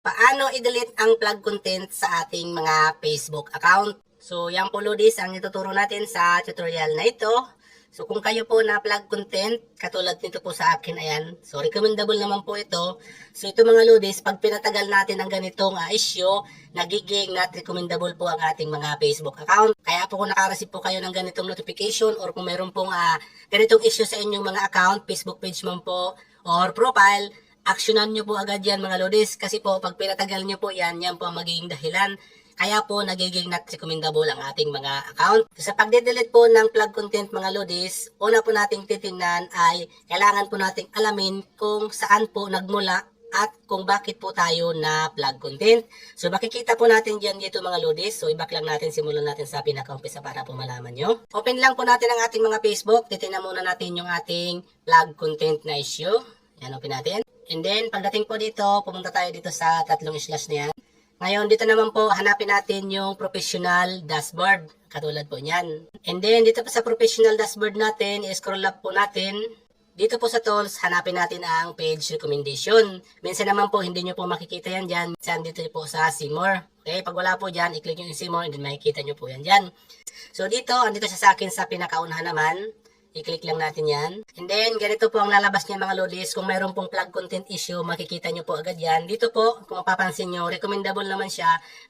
Paano i-delete ang plug content sa ating mga Facebook account? So, yan po Lodis ang ituturo natin sa tutorial na ito. So, kung kayo po na plug content, katulad nito po sa akin, ayan. So, recommendable naman po ito. So, ito mga Lodis, pag pinatagal natin ang ganitong issue, nagiging not recommendable po ang ating mga Facebook account. Kaya po kung nakareceive po kayo ng ganitong notification or kung meron pong ganitong issue sa inyong mga account, Facebook page man po or profile, aksyonan nyo po agad yan mga Lodis kasi po pag pinatagal nyo po yan po ang magiging dahilan. Kaya po nagiging not recommendable ang ating mga account. Sa pagde-delete po ng plug content mga Lodis, una po nating titingnan ay kailangan po nating alamin kung saan po nagmula at kung bakit po tayo na plug content. So makikita po natin dyan dito mga Lodis. So i-back lang natin, simulan natin sa pinaka-umpisa para po malaman nyo. Open lang po natin ang ating mga Facebook. Titingnan muna natin yung ating plug content na issue. Yan, open natin. And then, pagdating po dito, pumunta tayo dito sa tatlong slash na yan. Ngayon, dito naman po, hanapin natin yung professional dashboard. Katulad po niyan. And then, dito po sa professional dashboard natin, i-scroll up po natin. Dito po sa tools, hanapin natin ang page recommendation. Minsan naman po, hindi nyo po makikita yan dyan. Minsan dito po sa see more. Okay, pag wala po dyan, i-click nyo yung see more, and then makikita nyo po yan dyan. So, dito, andito siya sa akin sa pinakaunahan naman. I-click lang natin yan. And then, ganito po ang lalabas niya mga Lodis. Kung mayroon pong plug content issue, makikita nyo po agad yan. Dito po, kung mapapansin nyo, recommendable naman siya.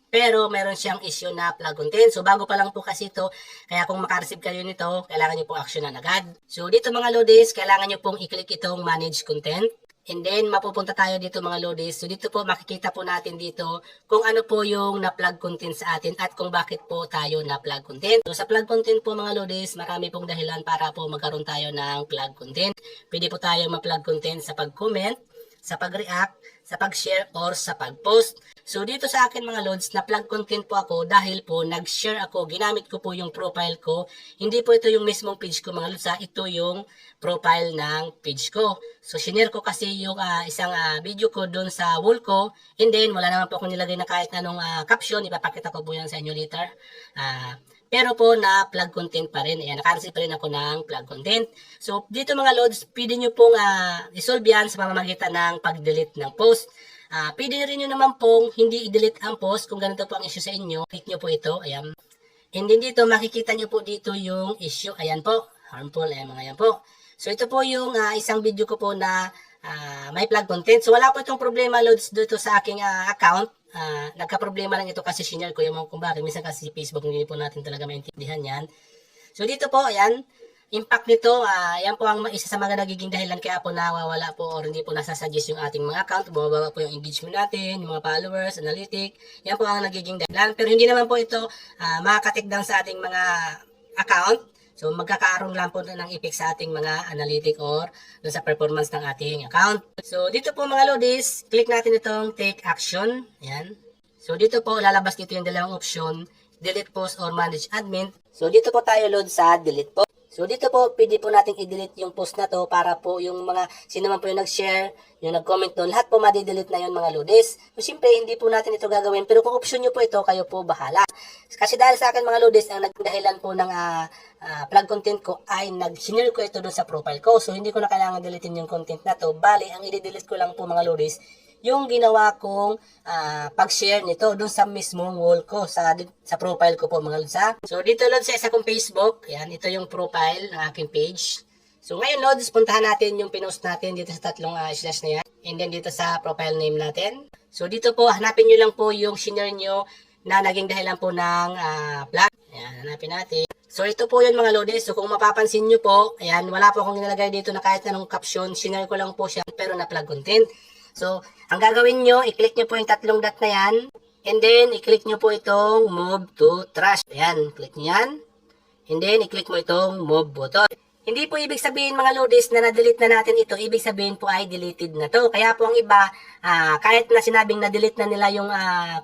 Pero, mayroon siyang issue na plug content. So, bago pa lang po kasi ito. Kaya kung makareceive kayo nito, kailangan nyo pong aksyonan agad. So, dito mga Lodis, kailangan nyo pong i-click itong manage content. And then, mapupunta tayo dito mga Lodis. So, dito po makikita po natin dito kung ano po yung na-plug content sa atin at kung bakit po tayo na-plug content. So, sa plug content po mga Lodis, marami pong dahilan para po magkaroon tayo ng plug content. Pwede po tayo ma-plug content sa pag-comment, sa pag-react, sa pag-share, or sa pag-post. So, dito sa akin mga Lods, na-plug content po ako dahil po nag-share ako, ginamit ko po yung profile ko. Hindi po ito yung mismong page ko mga Lods, ito yung profile ng page ko. So, sinare ko kasi yung isang video ko doon sa wall ko. And then, wala naman po akong nilagay na kahit anong caption. Ipapakita ko po yan sa inyo later. Pero po na plug content pa rin. Ayan, naka-receive pa rin ako ng plug content. So, dito mga Lods, pwede nyo pong isolve yan sa pamamagitan ng pag-delete ng post. Pwede rin nyo naman pong hindi i-delete ang post kung ganito po ang issue sa inyo. Click nyo po ito. Ayan. And then dito, makikita nyo po dito yung issue. Ayan po. Harmful. Ayan mga yan po. So, ito po yung isang video ko po na may plug content. So, wala po itong problema Lods dito sa aking account. Nagka-problema lang ito kasi sinare ko yung kung bakit. Minsan kasi si Facebook hindi po natin talaga maintindihan yan. So, dito po, ayan. Impact nito, yan po ang isa sa mga nagiging dahilan kaya po nawawala po or hindi po nasasuggest yung ating mga account. Bumababa po yung engagement natin, yung mga followers, analytic. Yan po ang nagiging dahilan. Pero hindi naman po ito makaka-take down sa ating mga account. So, magkakaroon lang po ng effect sa ating mga analytic or sa performance ng ating account. So, dito po mga Lodis, click natin itong take action. Yan. So, dito po lalabas dito yung dalawang option, delete post or manage admin. So, dito po tayo load sa delete post. So, dito po, pwede po natin i-delete yung post na to para po yung mga, sino man po yung nag-share, yung nag-comment doon, lahat po madi-delete na yun mga Lodis. So, siyempre, hindi po natin ito gagawin. Pero kung option nyo po ito, kayo po bahala. Kasi dahil sa akin mga Lodis, ang nagdahilan po ng plug content ko ay nag-sinare ko ito doon sa profile ko. So, hindi ko na kailangan deletein yung content na to. Bali, ang i-delete ko lang po mga Lodis, yung ginawa kong pag-share nito doon sa mismong wall ko, sa profile ko po mga Lods. So dito Lods sa isa kong Facebook, yan, ito yung profile ng aking page. So ngayon Lods, puntahan natin yung pinost natin dito sa tatlong slash na yan. And then dito sa profile name natin. So dito po, hanapin nyo lang po yung sinare nyo na naging dahilan po ng plug. Ayan, hanapin natin. So ito po yun mga Lodis. So kung mapapansin nyo po, ayan, wala po akong nilalagay dito na kahit anong caption. Sinare ko lang po siya pero na plug content. So, ang gagawin nyo, i-click nyo po yung tatlong dot na yan. And then, i-click nyo po itong move to trash. Ayan, click nyo yan. And then, i-click mo itong move button. Hindi po ibig sabihin mga Lodis na na-delete na natin ito. Ibig sabihin po ay deleted na to. Kaya po ang iba, kahit na sinabing na-delete na nila yung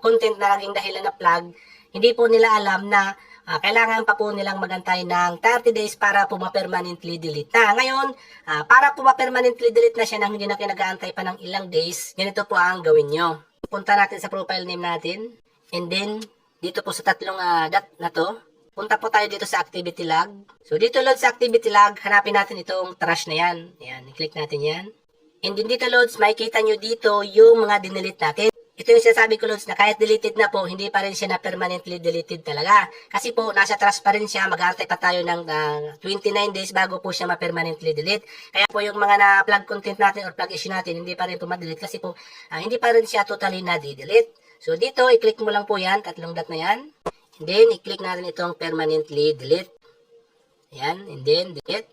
content na naging dahilan na plug, hindi po nila alam na kailangan pa po nilang magantay ng 30 days para po ma-permanently delete na. Ngayon, para po ma-permanently delete na siya nang hindi na kinag-aantay pa ng ilang days, ganito po ang gawin nyo. Punta natin sa profile name natin. And then, dito po sa tatlong dot na to, punta po tayo dito sa activity log. So, dito load sa activity log, hanapin natin itong trash na yan. Ayan, i-click natin yan. And then dito loads, makikita nyo dito yung mga dinelete natin. ito yung sinasabi ko, Lods, na kahit deleted na po, hindi pa rin siya na permanently deleted talaga. Kasi po, nasa trust pa rin siya, mag-aantay pa tayo ng 29 days bago po siya ma-permanently delete. Kaya po yung mga na-plug content natin or plug issue natin, hindi pa rin po ma-delete kasi po, hindi pa rin siya totally na-delete. So dito, i-click mo lang po yan, tatlong dot na yan. And then, i-click natin itong permanently delete. Yan, and then, delete.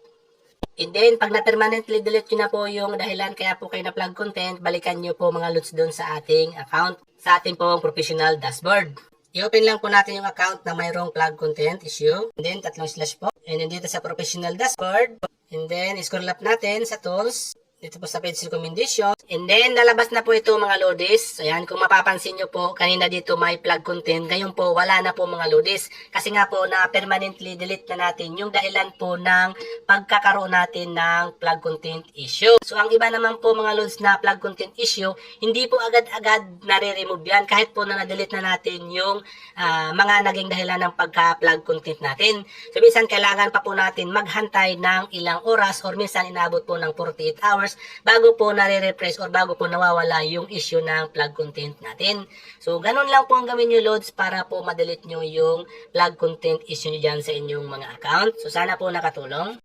And then, pag na-permanently delete nyo na po yung dahilan kaya po kayo na-plug content, balikan nyo po mga Lods doon sa ating account, sa ating pong professional dashboard. I-open lang po natin yung account na mayroong plug content issue. And then, tatlong slash po. And then, dito sa professional dashboard. And then, scroll up natin sa tools. Dito po sa page recommendation. And then, lalabas na po ito mga Lodis. Ayan, kung mapapansin nyo po, kanina dito may plug content. Ngayon po, wala na po mga Lodis. Kasi nga po, na permanently delete na natin yung dahilan po ng pagkakaroon natin ng plug content issue. So, ang iba naman po mga Lodis na plug content issue, hindi po agad-agad nare-remove yan. Kahit po na na-delete na natin yung mga naging dahilan ng pagka-plug content natin. So, minsan kailangan pa po natin maghantay ng ilang oras or minsan inaabot po ng 48 hours bago po nare-refresh or bago po nawawala yung issue ng plug content natin. So, ganun lang po ang gawin nyo, Lods, para po ma-delete nyo yung plug content issue nyo dyan sa inyong mga account. So, sana po nakatulong.